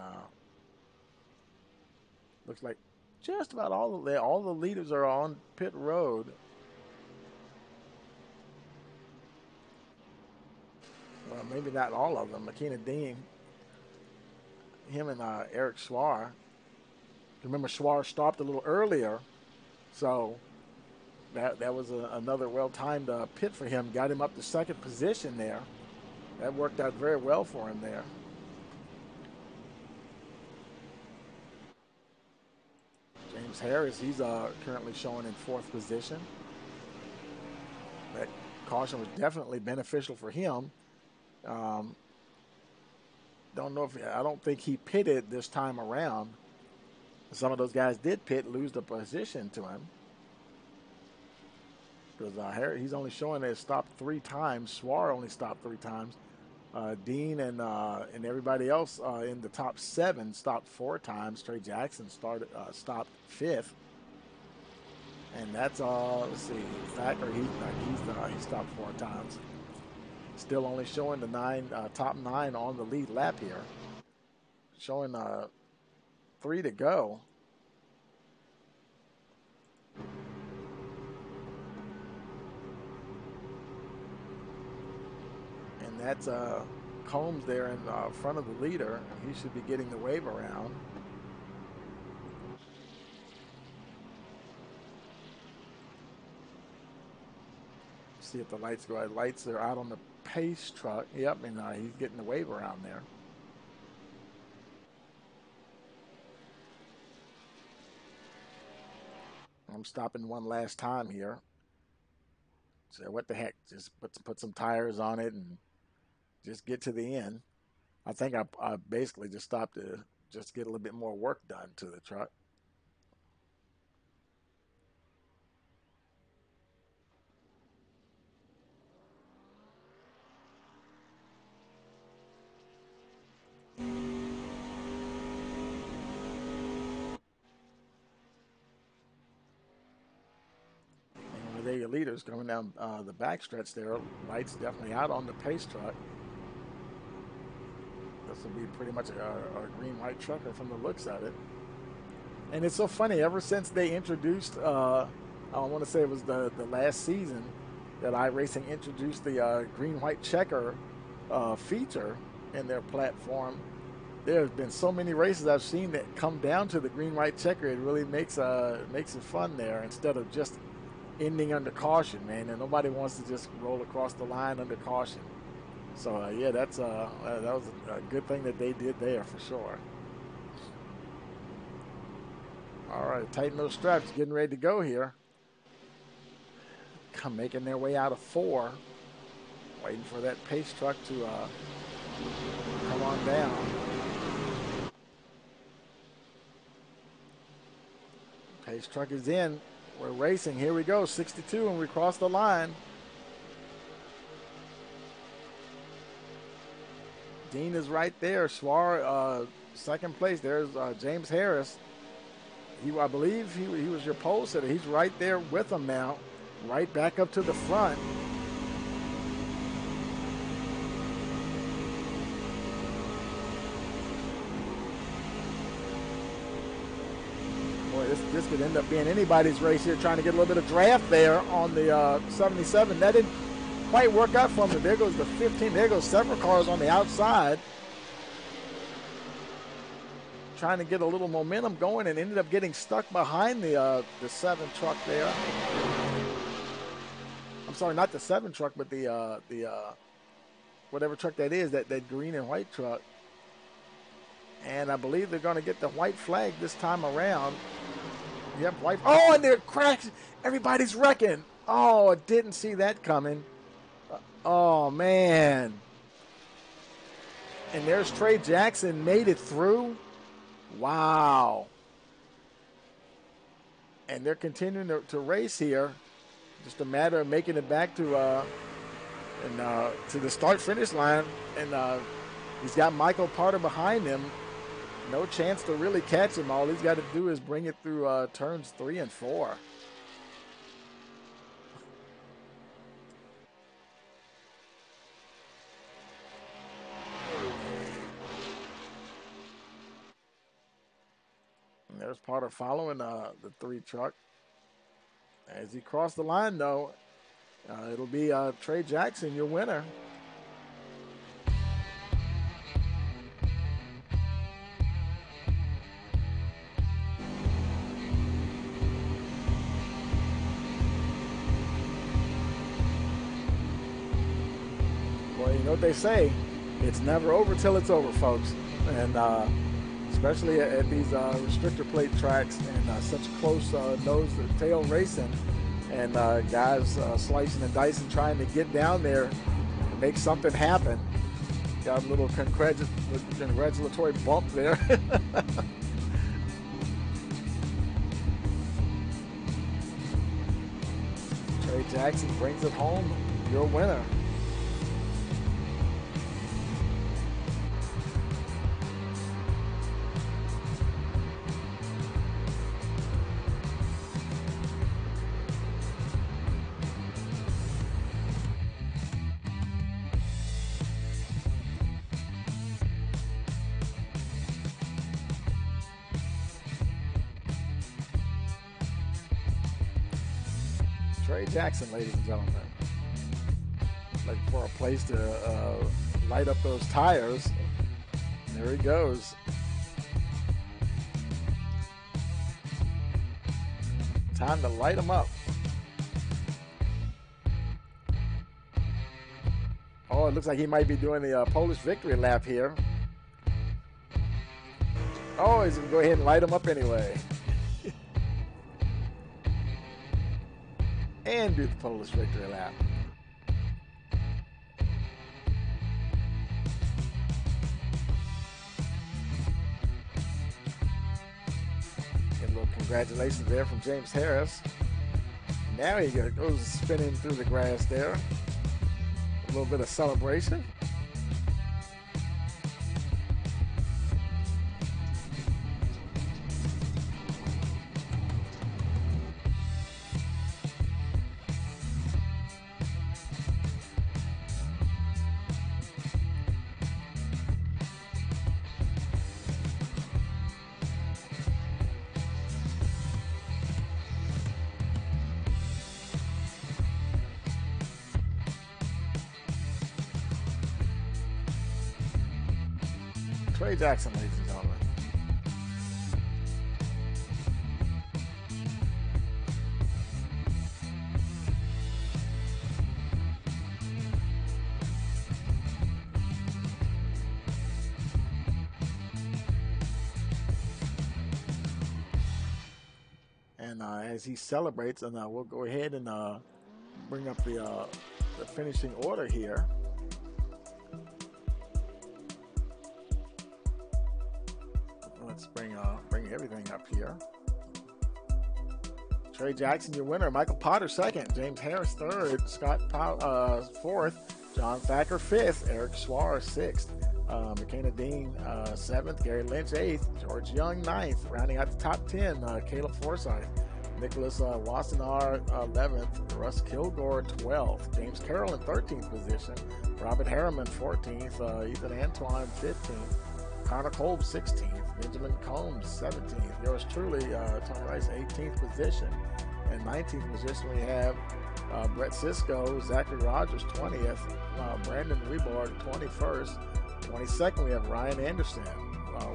looks like just about all the leaders are on pit road. Well, maybe not all of them. McKenna Dean, him and Eric Schwarr. Remember, Schwarr stopped a little earlier, so that was another well-timed pit for him. Got him up to second position there. That worked out very well for him there. James Harris, he's currently showing in 4th position. That caution was definitely beneficial for him. I don't think he pitted this time around. Some of those guys did pit, lose the position to him. Because Harris, he's only showing that it stopped 3 times. Schwarr only stopped 3 times. Dean and everybody else in the top 7 stopped 4 times. Trey Jackson stopped 5th, and that's let's see, Thacker he stopped 4 times. Still only showing the top 9 on the lead lap here. Showing 3 to go. And that's Combs there in front of the leader. He should be getting the wave around. See if the lights go out. Lights are out on the pace truck. Yep, and he's getting the wave around there. I'm stopping one last time here. So what the heck? Just put some tires on it and just get to the end. I think I basically just stopped to just get a little bit more work done to the truck. And there your leaders coming down the backstretch there. Lights definitely out on the pace truck. This will be pretty much a green-white trucker from the looks of it. And it's so funny, ever since they introduced, I want to say it was the last season, that iRacing introduced the green-white checker feature in their platform, there have been so many races I've seen that come down to the green-white checker. It really makes it fun there, instead of just ending under caution, man. And nobody wants to just roll across the line under caution. So yeah, that was a good thing that they did there for sure. All right, tighten those straps, getting ready to go here. Making their way out of 4, waiting for that pace truck to come on down. Pace truck is in. We're racing. Here we go. 62, and we cross the line. Dean is right there. Schwar, second place. There's James Harris. I believe he was your pole sitter. He's right there with him now. Right back up to the front. Boy, this could end up being anybody's race here, trying to get a little bit of draft there on the 77. That didn't quite work out for him. There goes the 15. There goes several cars on the outside, trying to get a little momentum going, and ended up getting stuck behind the 7 truck there. I'm sorry, not the 7 truck, but the whatever truck that is, that green and white truck. And I believe they're going to get the white flag this time around. Yep, white. Oh, and they're crashed. Everybody's wrecking. Oh, I didn't see that coming. Oh, man. And there's Trey Jackson, made it through. Wow. And they're continuing to race here. Just a matter of making it back to the start-finish line. And he's got Michael Carter behind him. No chance to really catch him. All he's got to do is bring it through turns 3 and 4. And there's Carter following the 3 truck. As he crossed the line, though, it'll be Trey Jackson, your winner. Well, you know what they say, it's never over till it's over, folks. And especially at these restrictor plate tracks and such close nose to tail racing, and guys slicing and dicing, trying to get down there and make something happen. Got a little congratulatory bump there. Trey Jackson brings it home, your winner. Trey Jackson, ladies and gentlemen. Looking for a place to light up those tires. There he goes. Time to light them up. Oh, it looks like he might be doing the Polish victory lap here. Oh, he's going to go ahead and light them up anyway. And do the Polish victory lap. Get a little congratulations there from James Harris. Now he goes spinning through the grass there. A little bit of celebration. Trey Jackson, ladies and gentlemen. And as he celebrates, and we'll go ahead and bring up the finishing order here. Let's bring everything up here. Trey Jackson, your winner. Michael Potter, second. James Harris, third. Scott fourth. John Thacker, fifth. Eric Schwarr, sixth. McKenna Dean, seventh. Gary Lynch, eighth. George Young, ninth. Rounding out the top 10, Caleb Forsyth. Nicholas Wassenaar, 11th. Russ Kilgore, 12th. James Carroll in 13th position. Robert Harriman, 14th. Ethan Antoine, 15th. Connor Kolb, 16th. Benjamin Combs, 17th. Yours truly, Tom Rice, 18th position. And 19th position, we have Brett Sisko, Zachary Rogers, 20th. Brandon Reborg, 21st. 22nd, we have Ryan Anderson.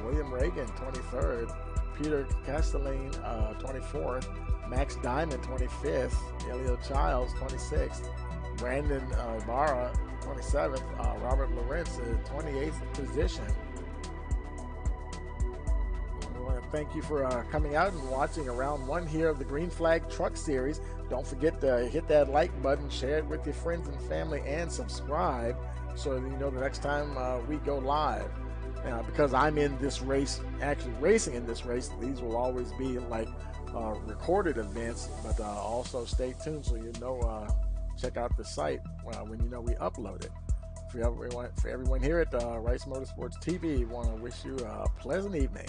William Reagan, 23rd. Peter Castelline, 24th. Max Diamond, 25th. Elio Childs, 26th. Brandon Ibarra, 27th. Robert Lawrence, 28th position. We want to thank you for coming out and watching round one here of the Green Flag Truck Series. Don't forget to hit that like button, share it with your friends and family, and subscribe so that you know the next time we go live. Now, because I'm in this race, actually racing in this race, these will always be like recorded events, but also stay tuned so you know, check out the site when you know we upload it. For everyone here at Rice Motorsports TV, want to wish you a pleasant evening.